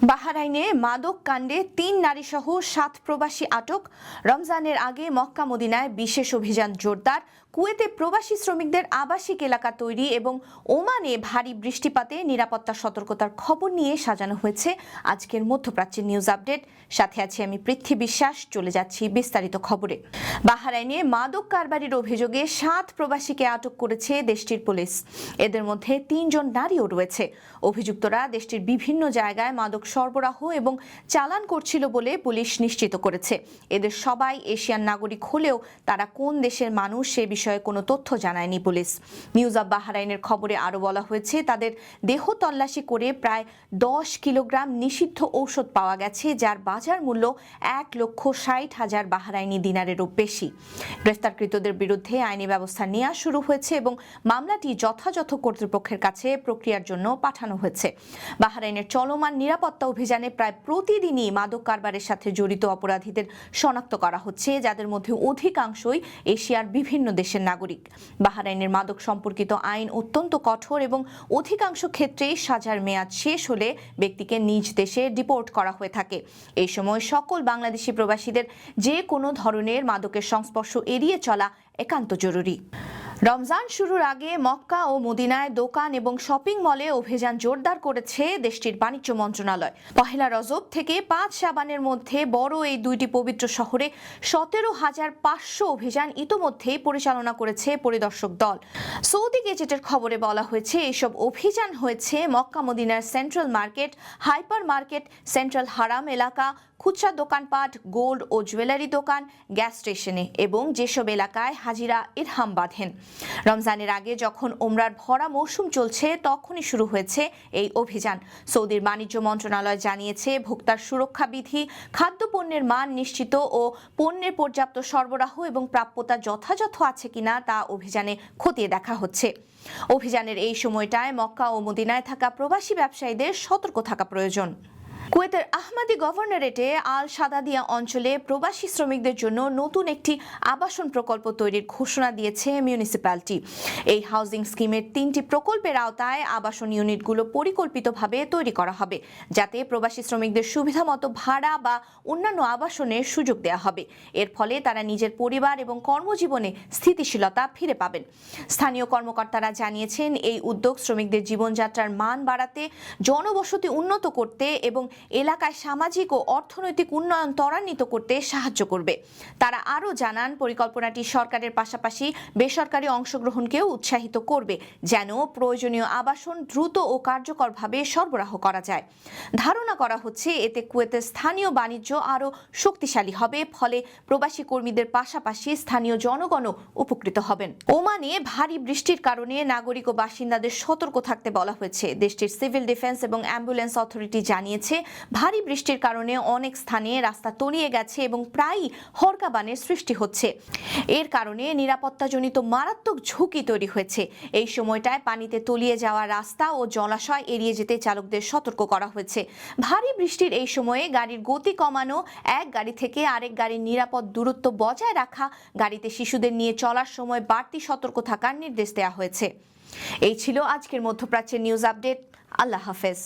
বাহরাইনে মাদক কাণ্ডে ৩ নারীসহ ৭ প্রবাসী আটক। রমজানের আগে মক্কা মদিনায় বিশেষ অভিযান জোরদার। কুয়েতে প্রবাসী শ্রমিকদের আবাসিক এলাকা তৈরি এবং ওমানে ভারী বৃষ্টিপাতে নিরাপত্তা সতর্কতার খবর নিয়ে সাজানো হয়েছে আজকের মধ্যপ্রাচ্যের নিউজ আপডেট। সাথে আছি আমি পৃথ্বী বিশ্বাস। চলে যাচ্ছি বিস্তারিত খবরে। বাহরাইনে মাদক কারবারির অভিযোগে ৭ প্রবাসীকে আটক করেছে দেশটির পুলিশ। এদের মধ্যে ৩ জন নারীও রয়েছে। অভিযুক্তরা দেশটির বিভিন্ন জায়গায় মাদক সরবরাহ এবং চালান করছিল বলে পুলিশ নিশ্চিত করেছে। এদের সবাই এশিয়ান নাগরিক হলেও তারা কোন দেশের মানুষ সে বিষয়ে কোনো তথ্য জানায়নি পুলিশ। নিউজ অব বাহরাইনের খবরে আরও বলা হয়েছে, তাদের দেহ তল্লাশি করে প্রায় ১০ কিলোগ্রাম নিষিদ্ধ ঔষধ পাওয়া গেছে, যার বাজার মূল্য ১,৬০,০০০ বাহরাইনি দিনারেরও বেশি। গ্রেফতারকৃতদের বিরুদ্ধে আইনি ব্যবস্থা নেওয়া শুরু হয়েছে এবং মামলাটি যথাযথ কর্তৃপক্ষের কাছে প্রক্রিয়ার জন্য পাঠানো হয়েছে। বাহরাইনের চলমান নিরাপত্তা অভিযানে প্রায় প্রতিদিনই মাদক কারবারের সাথে জড়িত অপরাধীদের শনাক্ত করা হচ্ছে, যাদের মধ্যে অধিকাংশই এশিয়ার বিভিন্ন দেশের নাগরিক। বাহরাইনের মাদক সম্পর্কিত আইন অত্যন্ত কঠোর এবং অধিকাংশ ক্ষেত্রেই সাজার মেয়াদ শেষ হলে ব্যক্তিকে নিজ দেশে ডিপোর্ট করা হয়ে থাকে। এই সময় সকল বাংলাদেশি প্রবাসীদের যে কোনো ধরনের মাদকের সংস্পর্শ এড়িয়ে চলা একান্ত জরুরি। রমজান শুরুর আগে মক্কা ও মদিনায় দোকান এবং শপিং মলে অভিযান জোরদার করেছে দেশটির বাণিজ্য মন্ত্রণালয়। পহেলা রজব থেকে ৫ শাবানের মধ্যে বড় এই দুইটি পবিত্র শহরে ১৭,৫০০ অভিযান ইতোমধ্যেই পরিচালনা করেছে পরিদর্শক দল। সৌদি গেজেটের খবরে বলা হয়েছে, এসব অভিযান হয়েছে মক্কা মদিনার central market, hyper market, central হারাম এলাকা, খুচরা দোকানপাট, গোল্ড ও জুয়েলারি দোকান, গ্যাস স্টেশনে এবং যেসব এলাকায় হাজিরা ইরহাম বাঁধেন। রমজানের আগে যখন ওমরার ভরা মৌসুম চলছে তখনই শুরু হয়েছে এই অভিযান। সৌদির বাণিজ্য মন্ত্রণালয় জানিয়েছে, ভোক্তার সুরক্ষা বিধি, খাদ্যপণ্যের মান নিশ্চিত ও পণ্যের পর্যাপ্ত সরবরাহ এবং প্রাপ্যতা যথাযথ আছে কিনা তা অভিযানে খতিয়ে দেখা হচ্ছে। অভিযানের এই সময়টায় মক্কা ও মদিনায় থাকা প্রবাসী ব্যবসায়ীদের সতর্ক থাকা প্রয়োজন। কুয়েতের আহমাদি গভর্নরেটে আল সাদাদিয়া অঞ্চলে প্রবাসী শ্রমিকদের জন্য নতুন একটি আবাসন প্রকল্প তৈরির ঘোষণা দিয়েছে মিউনিসিপ্যালিটি। এই হাউজিং স্কিমের ৩টি প্রকল্পের আওতায় আবাসন ইউনিটগুলো পরিকল্পিতভাবে তৈরি করা হবে, যাতে প্রবাসী শ্রমিকদের সুবিধামতো ভাড়া বা অন্যান্য আবাসনের সুযোগ দেওয়া হবে। এর ফলে তারা নিজের পরিবার এবং কর্মজীবনে স্থিতিশীলতা ফিরে পাবেন। স্থানীয় কর্মকর্তারা জানিয়েছেন, এই উদ্যোগ শ্রমিকদের জীবনযাত্রার মান বাড়াতে, জনবসতি উন্নত করতে এবং এলাকায় সামাজিক ও অর্থনৈতিক উন্নয়ন ত্বরান্বিত করতে সাহায্য করবে। তারা আরও জানান, পরিকল্পনাটি সরকারের পাশাপাশি বেসরকারি অংশগ্রহণকেও উৎসাহিত করবে, যেন প্রয়োজনীয় আবাসন দ্রুত ও কার্যকরভাবে সরবরাহ করা যায়। ধারণা করা হচ্ছে, এতে কুয়েতের স্থানীয় বাণিজ্য আরও শক্তিশালী হবে, ফলে প্রবাসী কর্মীদের পাশাপাশি স্থানীয় জনগণও উপকৃত হবেন। ওমানে ভারী বৃষ্টির কারণে নাগরিক ও বাসিন্দাদের সতর্ক থাকতে বলা হয়েছে। দেশটির সিভিল ডিফেন্স এবং অ্যাম্বুলেন্স অথরিটি জানিয়েছে, ভারী বৃষ্টির কারণে অনেক স্থানে রাস্তা তলিয়ে গেছে এবং প্রায়ই হরকাবানের সৃষ্টি হচ্ছে। এর কারণে নিরাপত্তাজনিত মারাত্মক ঝুঁকি তৈরি হয়েছে। এই সময়টায় পানিতে তলিয়ে যাওয়া রাস্তা ও জলাশয় এড়িয়ে যেতে চালকদের সতর্ক করা হয়েছে। ভারী বৃষ্টির এই সময়ে গাড়ির গতি কমানো, এক গাড়ি থেকে আরেক গাড়ির নিরাপদ দূরত্ব বজায় রাখা, গাড়িতে শিশুদের নিয়ে চলার সময় বাড়তি সতর্ক থাকার নির্দেশ দেওয়া হয়েছে। এই ছিল আজকের মধ্যপ্রাচ্যের নিউজ আপডেট। আল্লাহ হাফেজ।